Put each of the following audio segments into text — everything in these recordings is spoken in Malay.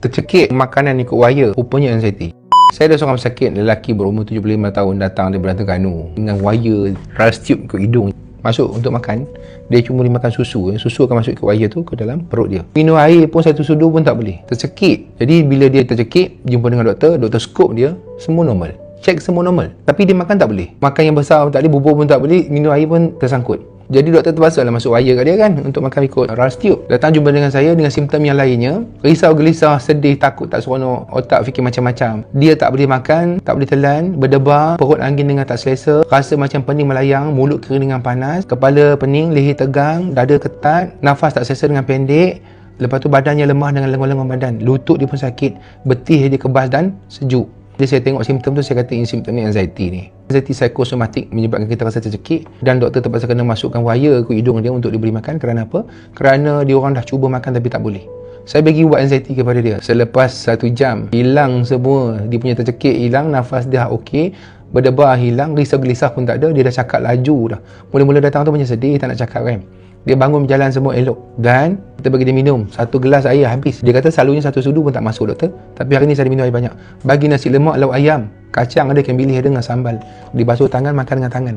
Tercekik makanan ikut wire, rupanya anxiety. Saya ada seorang pesakit lelaki berumur 75 tahun datang dari Terengganu dengan wire rice tube ke hidung. Masuk untuk makan, dia cuma boleh makan susu. Susu akan masuk ke wire tu ke dalam perut dia. Minum air pun satu sudu pun tak boleh. Tercekik. Jadi bila dia tercekik, jumpa dengan doktor scope dia, semua normal. Cek semua normal. Tapi dia makan tak boleh. Makan yang besar pun tak boleh, bubur pun tak boleh, minum air pun tersangkut. Jadi doktor terpaksa lah masuk wire kat dia kan untuk makan ikut rice tube. Datang jumpa dengan saya dengan simptom yang lainnya. Risau, gelisah, sedih, takut, tak seronok, otak fikir macam-macam. Dia tak boleh makan, tak boleh telan, berdebar, perut angin dengan tak selesa, rasa macam pening melayang, mulut kering dengan panas, kepala pening, leher tegang, dada ketat, nafas tak selesa dengan pendek. Lepas tu badannya lemah dengan lengan-lengan badan. Lutut dia pun sakit, betih dia kebas dan sejuk. Jadi saya tengok simptom tu, saya kata ini simptom ni anxiety ni. Anxiety psikosomatik menyebabkan kita rasa tercekik dan doktor terpaksa kena masukkan wire ke hidung dia untuk diberi makan. Kerana apa? Kerana dia orang dah cuba makan tapi tak boleh. Saya bagi ubat anxiety kepada dia. Selepas 1 jam, hilang semua. Dia punya tercekik hilang, nafas dia okey, berdebar hilang, risau gelisah pun tak ada. Dia dah cakap laju dah. Mula-mula datang tu macam sedih, tak nak cakap kan. Dia bangun berjalan semua elok. Dan kita bagi dia minum 1 gelas air habis. Dia kata selalunya 1 sudu pun tak masuk doktor. Tapi hari ni saya minum air banyak. Bagi nasi lemak, lauk ayam, kacang ada, ikan bilis ada dengan sambal. Dibasuh tangan, makan dengan tangan.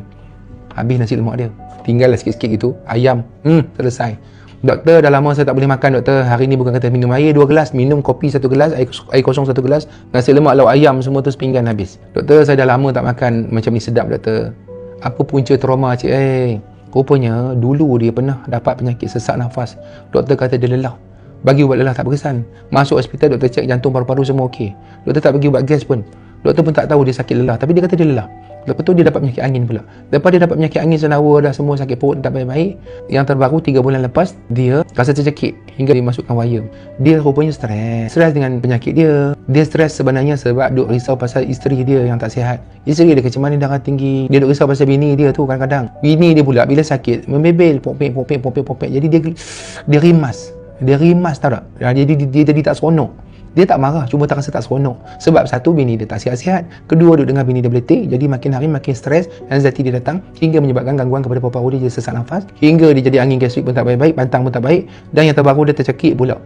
Habis nasi lemak dia. Tinggal sikit-sikit gitu. Ayam. Selesai. Doktor, dah lama saya tak boleh makan doktor. Hari ni bukan kata minum air 2 gelas. Minum kopi 1 gelas, air kosong 1 gelas. Nasi lemak, lauk ayam semua tu sepinggan habis. Doktor, saya dah lama tak makan macam ni sedap doktor. Apa punca trauma cik? Rupanya dulu dia pernah dapat penyakit sesak nafas. Doktor kata dia lelah. Bagi ubat lelah tak berkesan. Masuk hospital, doktor cek jantung, paru-paru semua okey. Doktor tak bagi ubat gas pun. Doktor pun tak tahu dia sakit lelah, tapi dia kata dia lelah. Lepas tu dia dapat penyakit angin pula. Lepas dia dapat penyakit angin senawa dah semua, sakit perut tak baik-baik. Yang terbaru 3 bulan lepas dia rasa tercekik hingga dimasukkan wire. Dia rupanya stres dengan penyakit dia. Dia stres sebenarnya sebab duk risau pasal isteri dia yang tak sihat. Isteri dia kecemasan darah tinggi. Dia duk risau pasal bini dia tu kadang-kadang. Bini dia pula bila sakit membebel, popek. Jadi dia rimas. Dia rimas tahu tak? Jadi dia jadi tak seronok. Dia tak marah, cuma tak rasa tak seronok. Sebab satu, bini dia tak sihat-sihat. Kedua, duduk dengan bini dia beletik. Jadi makin hari makin stres, anxiety dia datang hingga menyebabkan gangguan kepada paru-paru dia, jadi sesak nafas. Hingga dia jadi angin gastrik pun tak baik-baik, pantang pun tak baik. Dan yang terbaru dia tercekik pula.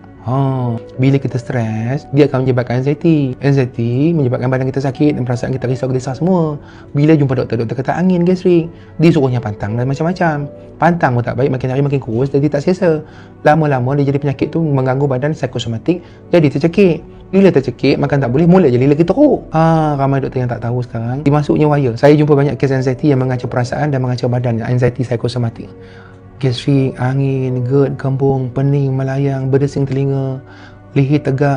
Bila kita stres, dia akan menyebabkan anxiety. Anxiety menyebabkan badan kita sakit dan perasaan kita risau gelisah semua. Bila jumpa doktor kata angin gastrik. Dia suruhnya pantang dan macam-macam. Pantang pun tak baik, makin hari makin kurus, jadi tak selesa. Lama-lama dia jadi penyakit tu mengganggu badan psikosomatik, jadi tercekik. Bila tercekik, makan tak boleh, mula jadi lagi teruk. Ramai doktor yang tak tahu sekarang. Dimasuknya wire. Saya jumpa banyak kes anxiety yang mengacau perasaan dan mengacau badan. Anxiety psikosomatik. Gastrik, angin, GERD, kembung, pening, melayang, berdesing telinga, leher tegang.